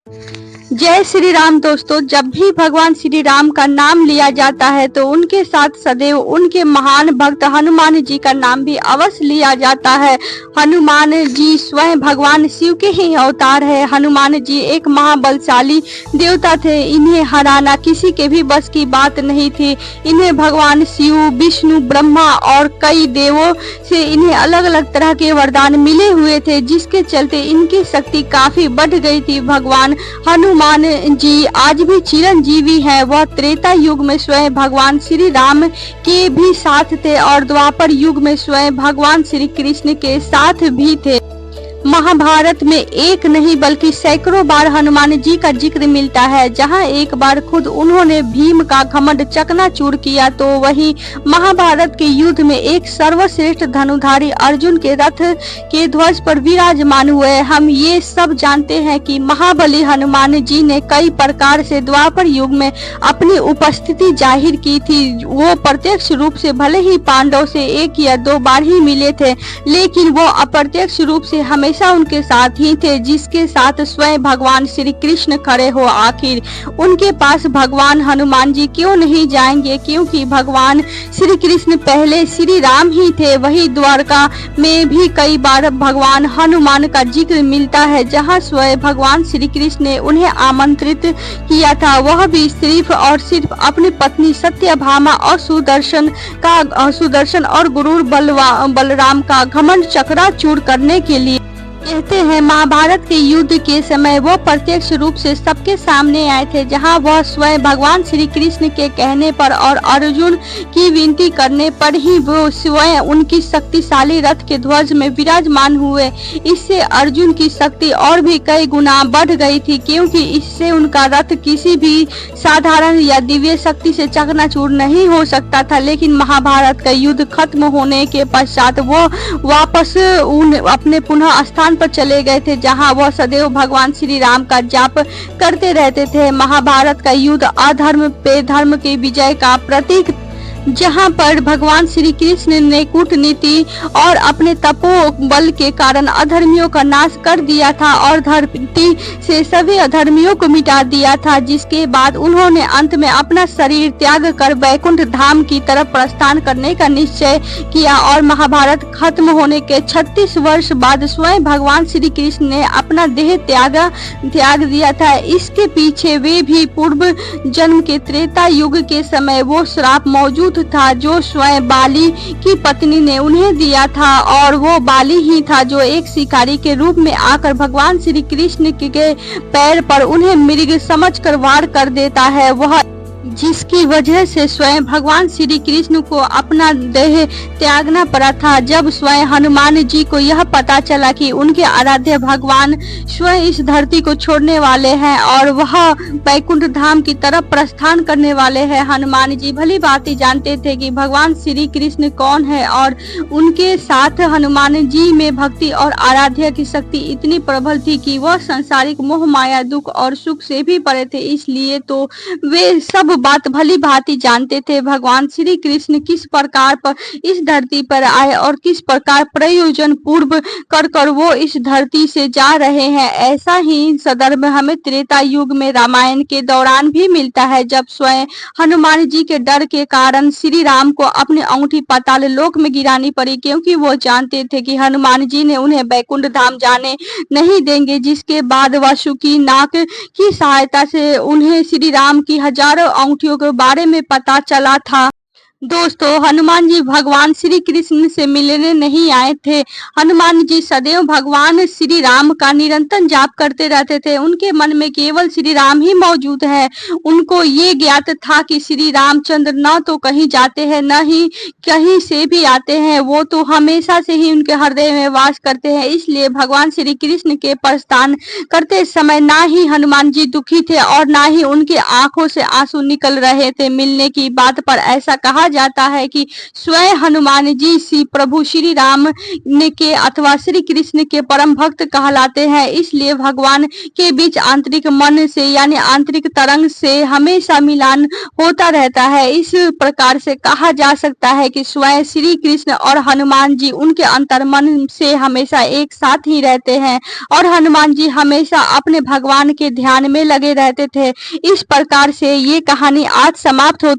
जय श्री राम दोस्तों। जब भी भगवान श्री राम का नाम लिया जाता है तो उनके साथ सदैव उनके महान भक्त हनुमान जी का नाम भी अवश्य लिया जाता है। हनुमान जी स्वयं भगवान शिव के ही अवतार है। हनुमान जी एक महाबलशाली देवता थे। इन्हें हराना किसी के भी बस की बात नहीं थी। इन्हें भगवान शिव, विष्णु, ब्रह्मा और कई देवों से इन्हें अलग अलग तरह के वरदान मिले हुए थे, जिसके चलते इनकी शक्ति काफी बढ़ गई थी। भगवान हनुमान जी आज भी चिरंजीवी है। वह त्रेता युग में स्वयं भगवान श्री राम के भी साथ थे और द्वापर युग में स्वयं भगवान श्री कृष्ण के साथ भी थे। महाभारत में एक नहीं बल्कि सैकड़ों बार हनुमान जी का जिक्र मिलता है। जहां एक बार खुद उन्होंने भीम का घमंड चकनाचूर किया, तो वहीं महाभारत के युद्ध में एक सर्वश्रेष्ठ धनुधारी अर्जुन के रथ के ध्वज पर विराजमान हुए। हम ये सब जानते हैं कि महाबली हनुमान जी ने कई प्रकार से द्वापर युग में अपनी उपस्थिति जाहिर की थी। वो प्रत्यक्ष रूप से भले ही पांडव से एक या दो बार ही मिले थे, लेकिन वो अप्रत्यक्ष रूप से हमेशा उनके साथ ही थे, जिसके साथ स्वयं भगवान श्री कृष्ण खड़े हो। आखिर उनके पास भगवान हनुमान जी क्यों नहीं जाएंगे? क्योंकि भगवान श्री कृष्ण पहले श्री राम ही थे। वही द्वारका में भी कई बार भगवान हनुमान का जिक्र मिलता है, जहां स्वयं भगवान श्री कृष्ण ने उन्हें आमंत्रित किया था। वह भी सिर्फ और सिर्फ अपनी पत्नी सत्यभामा और सुदर्शन और गुरु बलराम का घमंड चकनाचूर करने के लिए। कहते हैं महाभारत के युद्ध के समय वो प्रत्यक्ष रूप से सबके सामने आए थे, जहां वह स्वयं भगवान श्री कृष्ण के कहने पर और अर्जुन की विनती करने पर ही वो स्वयं उनकी शक्तिशाली रथ के ध्वज में विराजमान हुए। इससे अर्जुन की शक्ति और भी कई गुना बढ़ गई थी, क्योंकि इससे उनका रथ किसी भी साधारण या दिव्य शक्ति से चकनाचूर नहीं हो सकता था। लेकिन महाभारत का युद्ध खत्म होने के पश्चात वो वापस अपने पुनः स्थान पर चले गए थे, जहां वह सदैव भगवान श्री राम का जाप करते रहते थे। महाभारत का युद्ध अधर्म पे धर्म की विजय का प्रतीक, जहां पर भगवान श्री कृष्ण ने कूटनीति और अपने तपो बल के कारण अधर्मियों का नाश कर दिया था और धरती से सभी अधर्मियों को मिटा दिया था। जिसके बाद उन्होंने अंत में अपना शरीर त्याग कर वैकुंठ धाम की तरफ प्रस्थान करने का निश्चय किया और महाभारत खत्म होने के 36 वर्ष बाद स्वयं भगवान श्री कृष्ण ने अपना देह त्याग दिया था। इसके पीछे वे भी पूर्व जन्म के त्रेता युग के समय वो श्राप मौजूद था, जो स्वयं बाली की पत्नी ने उन्हें दिया था। और वो बाली ही था जो एक शिकारी के रूप में आकर भगवान श्री कृष्ण के पैर पर उन्हें मृग समझकर वार कर देता है। वह जिसकी वजह से स्वयं भगवान श्री कृष्ण को अपना देह त्यागना पड़ा था। जब स्वयं हनुमान जी को यह पता चला कि उनके आराध्य भगवान स्वयं इस धरती को छोड़ने वाले हैं और वह वैकुंठ धाम की तरफ प्रस्थान करने वाले हैं, हनुमान जी भली भांति जानते थे कि भगवान श्री कृष्ण कौन है और उनके साथ हनुमान जी में भक्ति और आराध्य की शक्ति इतनी प्रबल थी कि वह संसारिक मोह माया दुख और सुख से भी परे थे। इसलिए तो वे सब बात भली भांति जानते थे भगवान श्री कृष्ण किस प्रकार पर इस धरती पर आए और किस प्रकार प्रयोजन पूर्व कर वो इस धरती से जा रहे हैं। ऐसा ही संदर्भ हमें त्रेता युग में रामायण के दौरान भी मिलता है, जब स्वयं हनुमान जी के डर के कारण श्री राम को अपनी अंगूठी पाताल लोक में गिरानी पड़ी, क्योंकि वो जानते थे कि हनुमान जी ने उन्हें वैकुंठ धाम जाने नहीं देंगे। जिसके बाद वासुकी नाग की सहायता से उन्हें श्री राम की हजारों अंगूठियों के बारे में पता चला था। दोस्तों, हनुमान जी भगवान श्री कृष्ण से मिलने नहीं आए थे। हनुमान जी सदैव भगवान श्री राम का निरंतर जाप करते रहते थे। उनके मन में केवल श्री राम ही मौजूद है। उनको ये ज्ञात था कि श्री रामचंद्र न तो कहीं जाते हैं न ही कहीं से भी आते हैं, वो तो हमेशा से ही उनके हृदय में वास करते हैं। इसलिए भगवान श्री कृष्ण के प्रस्थान करते समय ना ही हनुमान जी दुखी थे और ना ही उनकी आंखों से आंसू निकल रहे थे। मिलने की बात पर ऐसा कहा जाता है कि स्वयं हनुमान जी श्री प्रभु श्री राम ने के अथवा श्री कृष्ण के परम भक्त कहलाते हैं। इसलिए भगवान के बीच आंतरिक मन से यानी आंतरिक तरंग से हमेशा मिलान होता रहता है। इस प्रकार से कहा जा सकता है कि स्वयं श्री कृष्ण और हनुमान जी उनके अंतर्मन से हमेशा एक साथ ही रहते हैं और हनुमान जी हमेशा अपने भगवान के ध्यान में लगे रहते थे। इस प्रकार से ये कहानी आज समाप्त होती